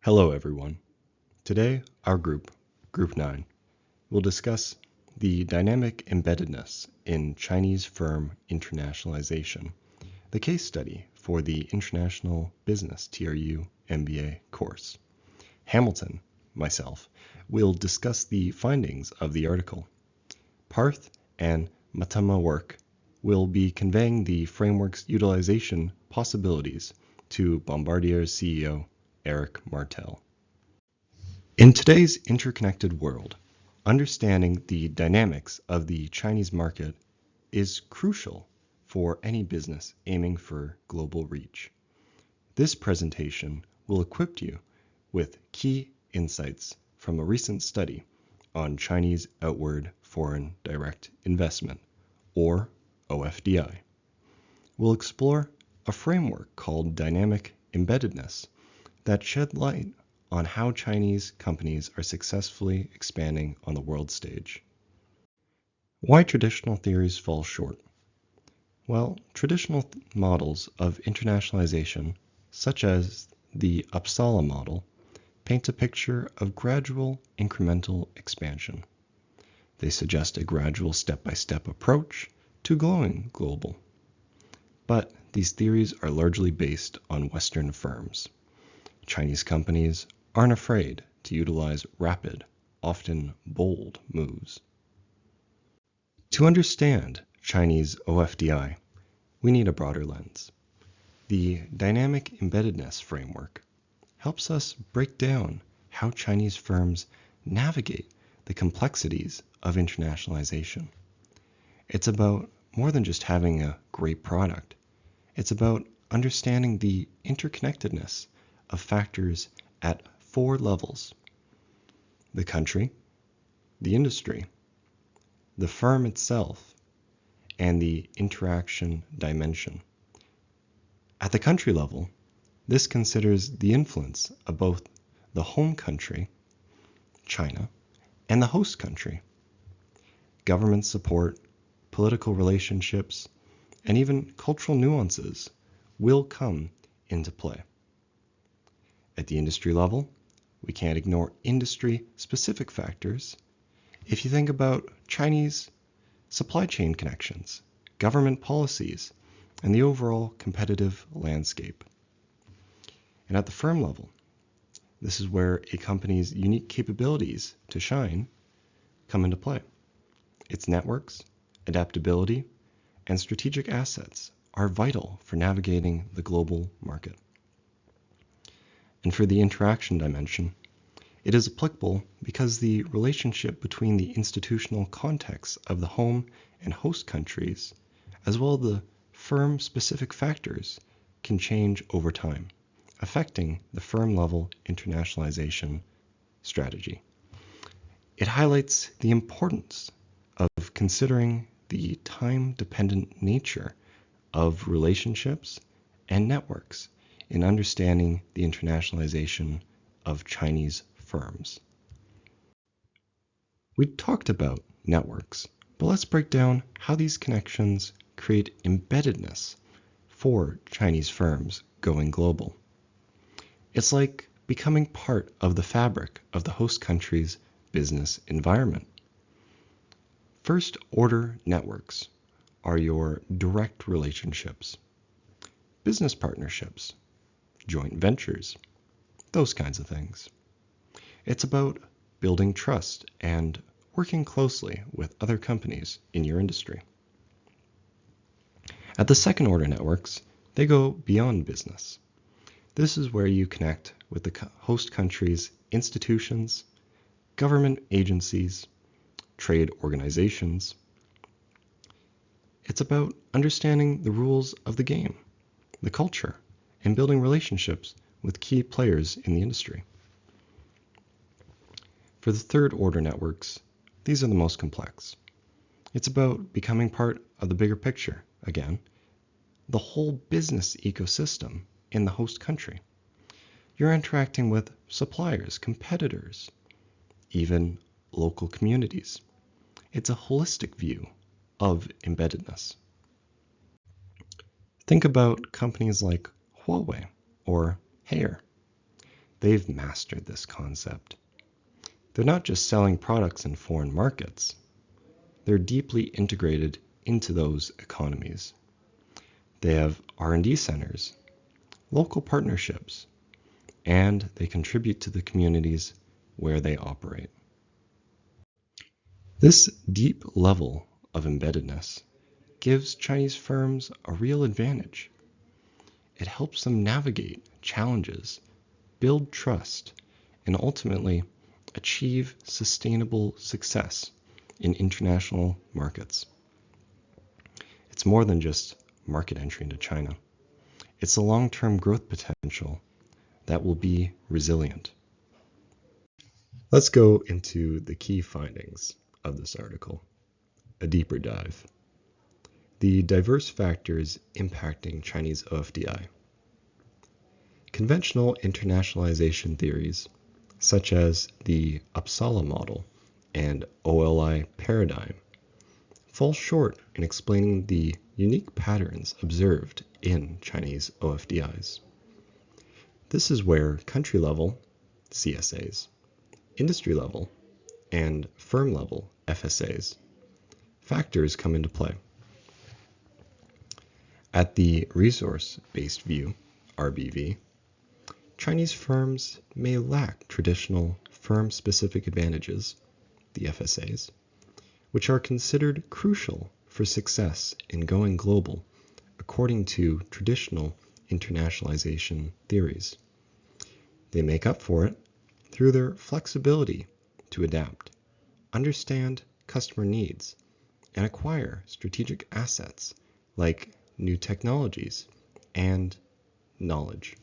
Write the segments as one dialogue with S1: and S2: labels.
S1: Hello everyone. Today our Group 9, will discuss the dynamic embeddedness in Chinese firm internationalization, the case study for the International Business TRU MBA course. Hamilton, myself, will discuss the findings of the article. Parth and Mahtemework will be conveying the framework's utilization possibilities to Bombardier's CEO, Eric Martel. In today's interconnected world, understanding the dynamics of the Chinese market is crucial for any business aiming for global reach. This presentation will equip you with key insights from a recent study on Chinese outward foreign direct investment, or OFDI. We'll explore a framework called dynamic embeddedness that shed light on how Chinese companies are successfully expanding on the world stage. Why traditional theories fall short? Well, traditional models of internationalization, such as the Uppsala model, paint a picture of gradual incremental expansion. They suggest a gradual step-by-step approach to going global. But these theories are largely based on Western firms. Chinese companies aren't afraid to utilize rapid, often bold moves. To understand Chinese OFDI, we need a broader lens. The dynamic embeddedness framework helps us break down how Chinese firms navigate the complexities of internationalization. It's about more than just having a great product. It's about understanding the interconnectedness of factors at 4 levels: the country, the industry, the firm itself, and the interaction dimension. At the country level, this considers the influence of both the home country, China, and the host country. Government support, political relationships, and even cultural nuances will come into play. At the industry level, we can't ignore industry-specific factors. If you think about Chinese supply chain connections, government policies, and the overall competitive landscape. And at the firm level, this is where a company's unique capabilities to shine come into play. Its networks, adaptability, and strategic assets are vital for navigating the global market. And for the interaction dimension, it is applicable because the relationship between the institutional context of the home and host countries, as well as the firm-specific factors, can change over time, affecting the firm-level internationalization strategy. It highlights the importance of considering the time-dependent nature of relationships and networks in understanding the internationalization of Chinese firms. We talked about networks, but let's break down how these connections create embeddedness for Chinese firms going global. It's like becoming part of the fabric of the host country's business environment. First-order networks are your direct relationships, business partnerships, joint ventures, those kinds of things. It's about building trust and working closely with other companies in your industry. At the second-order networks, they go beyond business. This is where you connect with the host country's institutions, government agencies, trade organizations. It's about understanding the rules of the game, the culture, and building relationships with key players in the industry. For the third-order networks, these are the most complex. It's about becoming part of the bigger picture, again, the whole business ecosystem in the host country. You're interacting with suppliers, competitors, even local communities. It's a holistic view of embeddedness. Think about companies like Huawei or Haier. they've mastered this concept. They're not just selling products in foreign markets, they're deeply integrated into those economies. They have R&D centers, local partnerships, and they contribute to the communities where they operate. This deep level of embeddedness gives Chinese firms a real advantage. It helps them navigate challenges, build trust, and ultimately achieve sustainable success in international markets. It's more than just market entry into China. It's a long-term growth potential that will be resilient. Let's go into the key findings of this article, a deeper dive. The diverse factors impacting Chinese OFDI. Conventional internationalization theories, such as the Uppsala model and OLI paradigm, fall short in explaining the unique patterns observed in Chinese OFDIs. This is where country-level CSAs, industry-level, and firm-level FSAs factors come into play. At the resource-based view, RBV, Chinese firms may lack traditional firm-specific advantages, the FSAs, which are considered crucial for success in going global according to traditional internationalization theories. They make up for it through their flexibility to adapt, understand customer needs, and acquire strategic assets like new technologies and knowledge.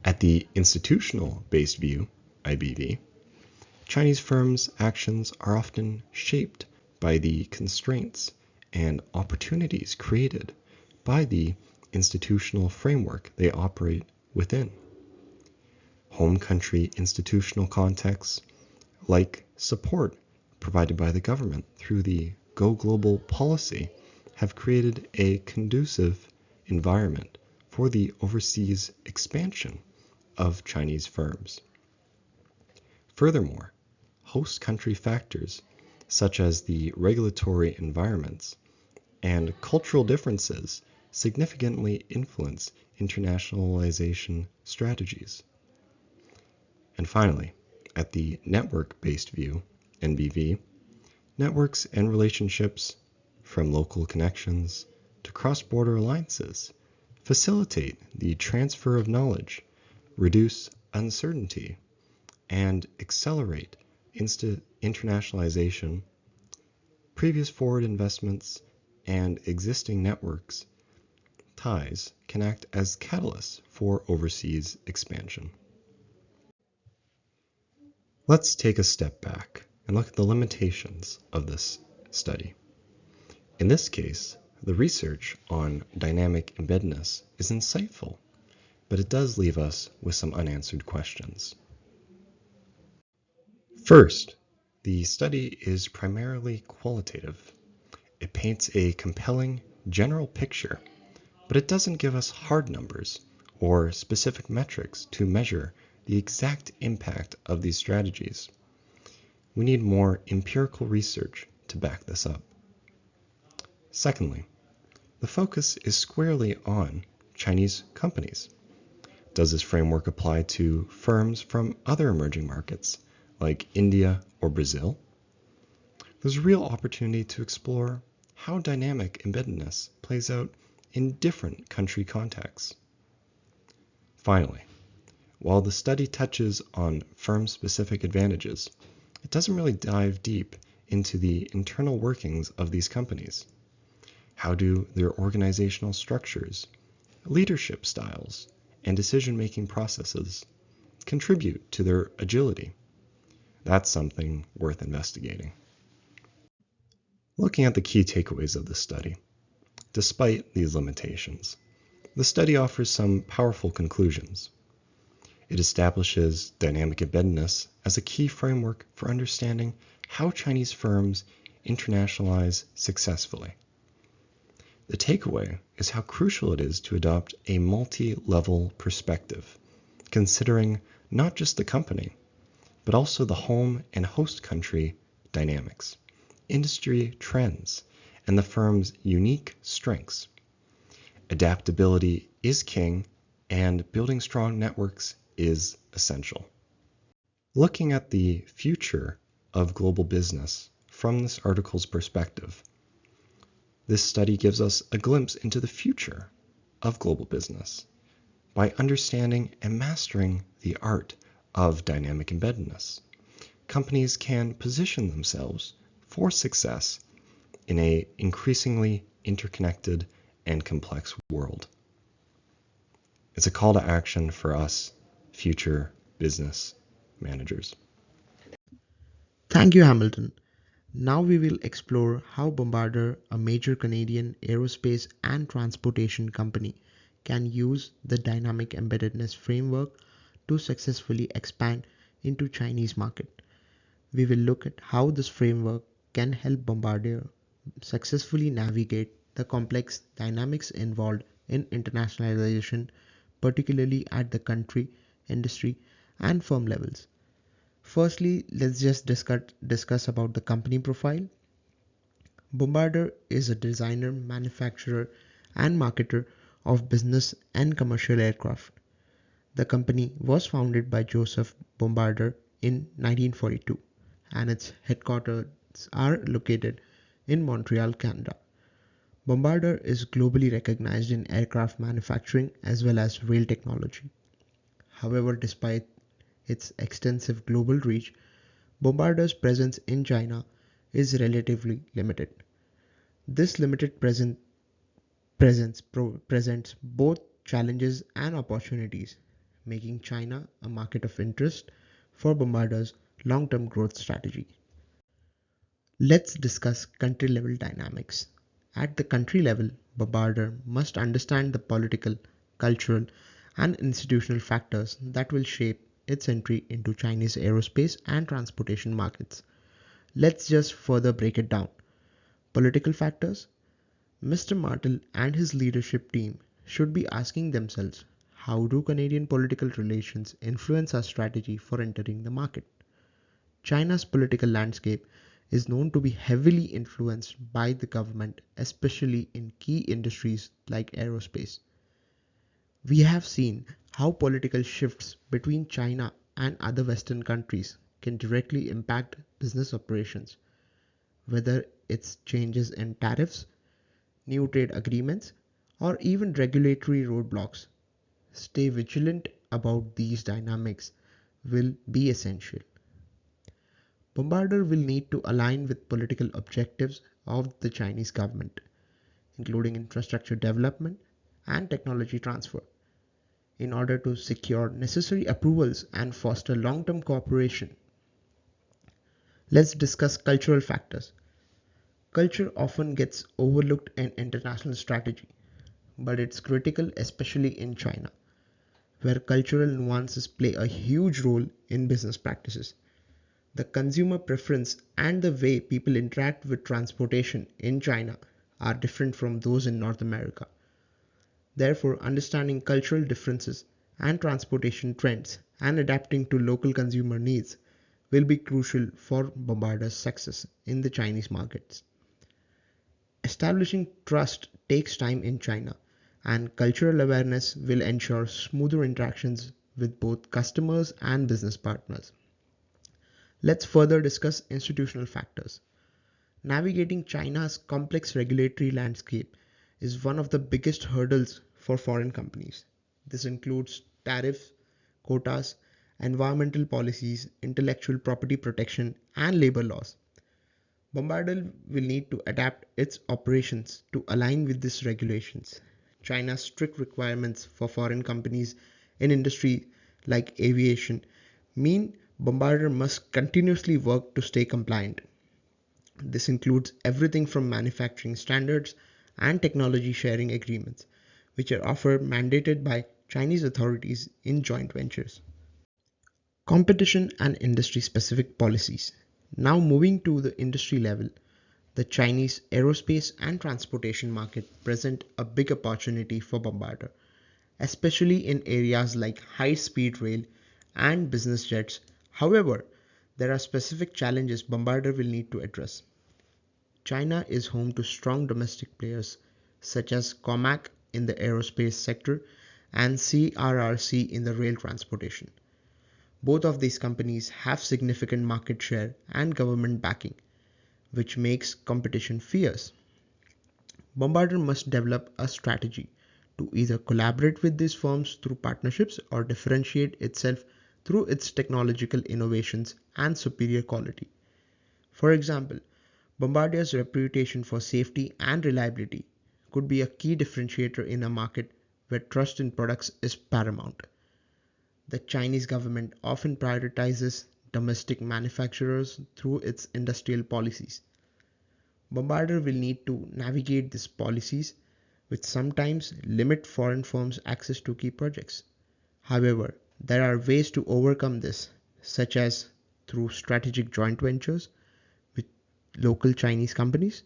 S1: At the institutional-based view, IBV, Chinese firms' actions are often shaped by the constraints and opportunities created by the institutional framework they operate within. Home country institutional contexts, like support provided by the government through the Go Global policy, have created a conducive environment for the overseas expansion of Chinese firms. Furthermore, host country factors such as the regulatory environments and cultural differences significantly influence internationalization strategies. And finally, at the network-based view, NBV, networks and relationships, from local connections to cross-border alliances, facilitate the transfer of knowledge, reduce uncertainty, and accelerate internationalization. Previous forward investments and existing networks ties can act as catalysts for overseas expansion. Let's take a step back and look at the limitations of this study. In this case, the research on dynamic embeddedness is insightful, but it does leave us with some unanswered questions. First, the study is primarily qualitative. It paints a compelling general picture, but it doesn't give us hard numbers or specific metrics to measure the exact impact of these strategies. We need more empirical research to back this up. Secondly, the focus is squarely on Chinese companies. Does this framework apply to firms from other emerging markets like India or Brazil? There's a real opportunity to explore how dynamic embeddedness plays out in different country contexts. Finally, while the study touches on firm-specific advantages, it doesn't really dive deep into the internal workings of these companies. How do their organizational structures, leadership styles, and decision-making processes contribute to their agility? That's something worth investigating. Looking at the key takeaways of the study, despite these limitations, the study offers some powerful conclusions. It establishes dynamic embeddedness as a key framework for understanding how Chinese firms internationalize successfully. The takeaway is how crucial it is to adopt a multi-level perspective considering not just the company, but also the home and host country dynamics, industry trends, and the firm's unique strengths. Adaptability is king, and building strong networks is essential. Looking at the future of global business from this article's perspective, this study gives us a glimpse into the future of global business by understanding and mastering the art of dynamic embeddedness. Companies can position themselves for success in an increasingly interconnected and complex world. It's a call to action for us, future business managers.
S2: Thank you, Hamilton. Now we will explore how Bombardier, a major Canadian aerospace and transportation company, can use the dynamic embeddedness framework to successfully expand into Chinese market. We will look at how this framework can help Bombardier successfully navigate the complex dynamics involved in internationalization, particularly at the country, industry, and firm levels. Firstly, let's just discuss about the company profile. Bombardier is a designer, manufacturer, and marketer of business and commercial aircraft. The company was founded by Joseph Bombardier in 1942, and its headquarters are located in Montreal, Canada. Bombardier is globally recognized in aircraft manufacturing as well as rail technology. However, despite its extensive global reach, Bombardier's presence in China is relatively limited. This limited presence presents both challenges and opportunities, making China a market of interest for Bombardier's long-term growth strategy. Let's discuss country-level dynamics. At the country level, Bombardier must understand the political, cultural, and institutional factors that will shape its entry into Chinese aerospace and transportation markets. Let's just further break it down. Political factors. Mr. Martel and his leadership team should be asking themselves, how do Canadian political relations influence our strategy for entering the market? China's political landscape is known to be heavily influenced by the government, especially in key industries like aerospace. We have seen how political shifts between China and other Western countries can directly impact business operations, whether it's changes in tariffs, new trade agreements, or even regulatory roadblocks. Stay vigilant about these dynamics will be essential. Bombardier will need to align with political objectives of the Chinese government, including infrastructure development and technology transfer, in order to secure necessary approvals and foster long-term cooperation. Let's discuss cultural factors. Culture often gets overlooked in international strategy, but it's critical, especially in China, where cultural nuances play a huge role in business practices. The consumer preference and the way people interact with transportation in China are different from those in North America. Therefore, understanding cultural differences and transportation trends and adapting to local consumer needs will be crucial for Bombardier's success in the Chinese markets. Establishing trust takes time in China, and cultural awareness will ensure smoother interactions with both customers and business partners. Let's further discuss institutional factors. Navigating China's complex regulatory landscape is one of the biggest hurdles for foreign companies. This includes tariffs, quotas, environmental policies, intellectual property protection, and labor laws. Bombardier will need to adapt its operations to align with these regulations. China's strict requirements for foreign companies in industry like aviation mean Bombardier must continuously work to stay compliant. This includes everything from manufacturing standards and technology sharing agreements, which are often mandated by Chinese authorities in joint ventures. Competition and industry specific policies. Now moving to the industry level, the Chinese aerospace and transportation market present a big opportunity for Bombardier. especially in areas like high-speed rail and business jets. However, there are specific challenges Bombardier will need to address. China is home to strong domestic players such as COMAC in the aerospace sector and CRRC in the rail transportation. Both of these companies have significant market share and government backing, which makes competition fierce. Bombardier must develop a strategy to either collaborate with these firms through partnerships or differentiate itself through its technological innovations and superior quality. For example, Bombardier's reputation for safety and reliability could be a key differentiator in a market where trust in products is paramount. The Chinese government often prioritizes domestic manufacturers through its industrial policies. Bombardier will need to navigate these policies, which sometimes limit foreign firms' access to key projects. However, there are ways to overcome this, such as through strategic joint ventures with local Chinese companies,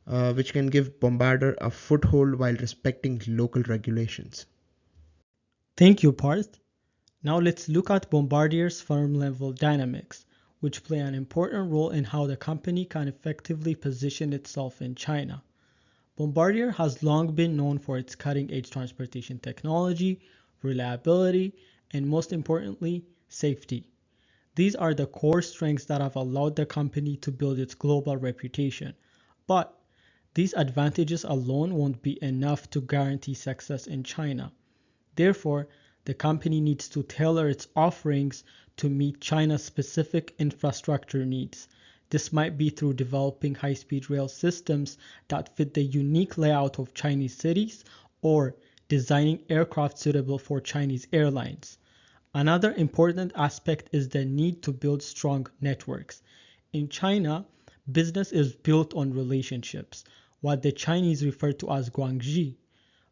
S2: which can give Bombardier a foothold while respecting local regulations.
S3: Thank you, Parth. Now let's look at Bombardier's firm-level dynamics, which play an important role in how the company can effectively position itself in China. Bombardier has long been known for its cutting-edge transportation technology, reliability, and most importantly, safety. These are the core strengths that have allowed the company to build its global reputation. But these advantages alone won't be enough to guarantee success in China. Therefore, the company needs to tailor its offerings to meet China's specific infrastructure needs. This might be through developing high-speed rail systems that fit the unique layout of Chinese cities or designing aircraft suitable for Chinese airlines. Another important aspect is the need to build strong networks. In China, business is built on relationships, what the Chinese refer to as guangxi.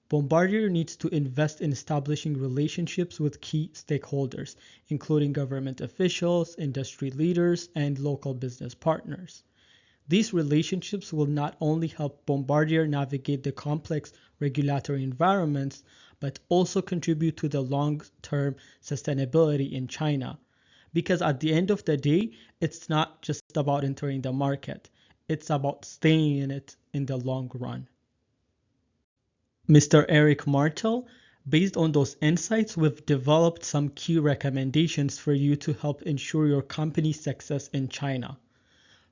S3: Bombardier needs to invest in establishing relationships with key stakeholders, including government officials, industry leaders, and local business partners. These relationships will not only help Bombardier navigate the complex regulatory environments, but also contribute to the long-term sustainability in China. Because at the end of the day, it's not just about entering the market, it's about staying in it in the long run. Mr. Eric Martel, based on those insights, we've developed some key recommendations for you to help ensure your company's success in China.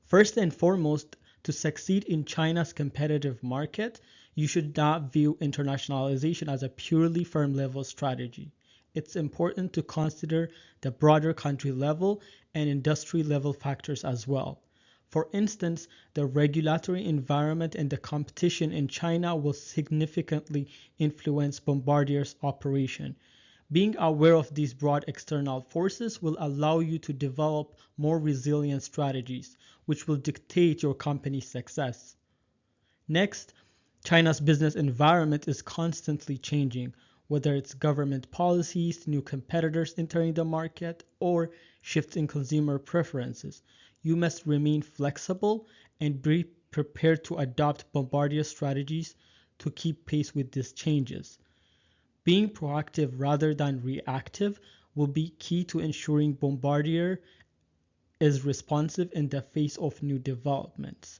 S3: First and foremost, to succeed in China's competitive market, you should not view internationalization as a purely firm-level strategy. It's important to consider the broader country level and industry level factors as well. For instance, the regulatory environment and the competition in China will significantly influence Bombardier's operation. Being aware of these broad external forces will allow you to develop more resilient strategies, which will dictate your company's success. Next, China's business environment is constantly changing, whether it's government policies, new competitors entering the market, or shifts in consumer preferences. You must remain flexible and be prepared to adopt Bombardier strategies to keep pace with these changes. Being proactive rather than reactive will be key to ensuring Bombardier is responsive in the face of new developments.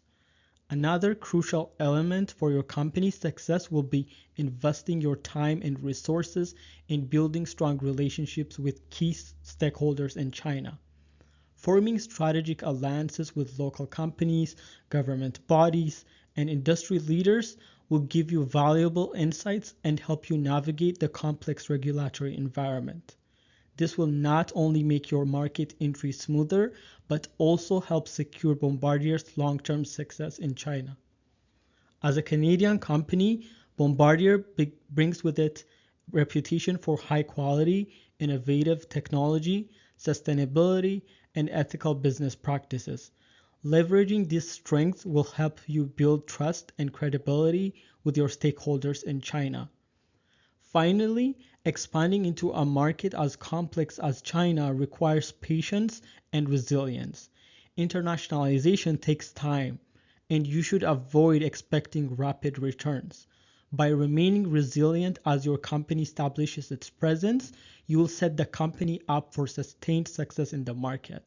S3: Another crucial element for your company's success will be investing your time and resources in building strong relationships with key stakeholders in China. Forming strategic alliances with local companies, government bodies, and industry leaders will give you valuable insights and help you navigate the complex regulatory environment. This will not only make your market entry smoother, but also help secure Bombardier's long-term success in China. As a Canadian company, Bombardier brings with it reputation for high quality, innovative technology, sustainability, and ethical business practices. Leveraging these strengths will help you build trust and credibility with your stakeholders in China. Finally, expanding into a market as complex as China requires patience and resilience. Internationalization takes time, and you should avoid expecting rapid returns. By remaining resilient as your company establishes its presence, you will set the company up for sustained success in the market.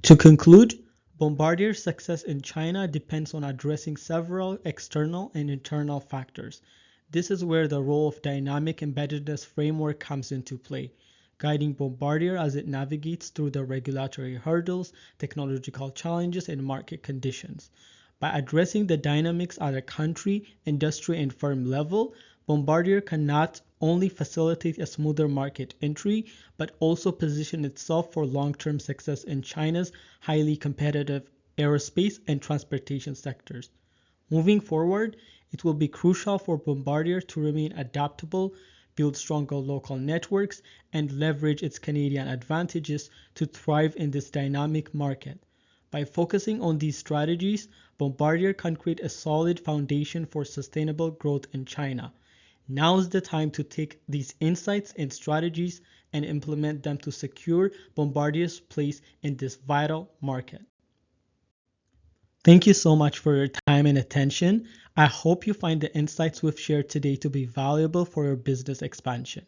S3: To conclude, Bombardier's success in China depends on addressing several external and internal factors. This is where the role of dynamic embeddedness framework comes into play, guiding Bombardier as it navigates through the regulatory hurdles, technological challenges, and market conditions. By addressing the dynamics at a country, industry, and firm level, Bombardier can not only facilitate a smoother market entry, but also position itself for long-term success in China's highly competitive aerospace and transportation sectors. Moving forward, it will be crucial for Bombardier to remain adaptable, build stronger local networks, and leverage its Canadian advantages to thrive in this dynamic market. By focusing on these strategies, Bombardier can create a solid foundation for sustainable growth in China. Now is the time to take these insights and strategies and implement them to secure Bombardier's place in this vital market. Thank you so much for your time and attention. I hope you find the insights we've shared today to be valuable for your business expansion.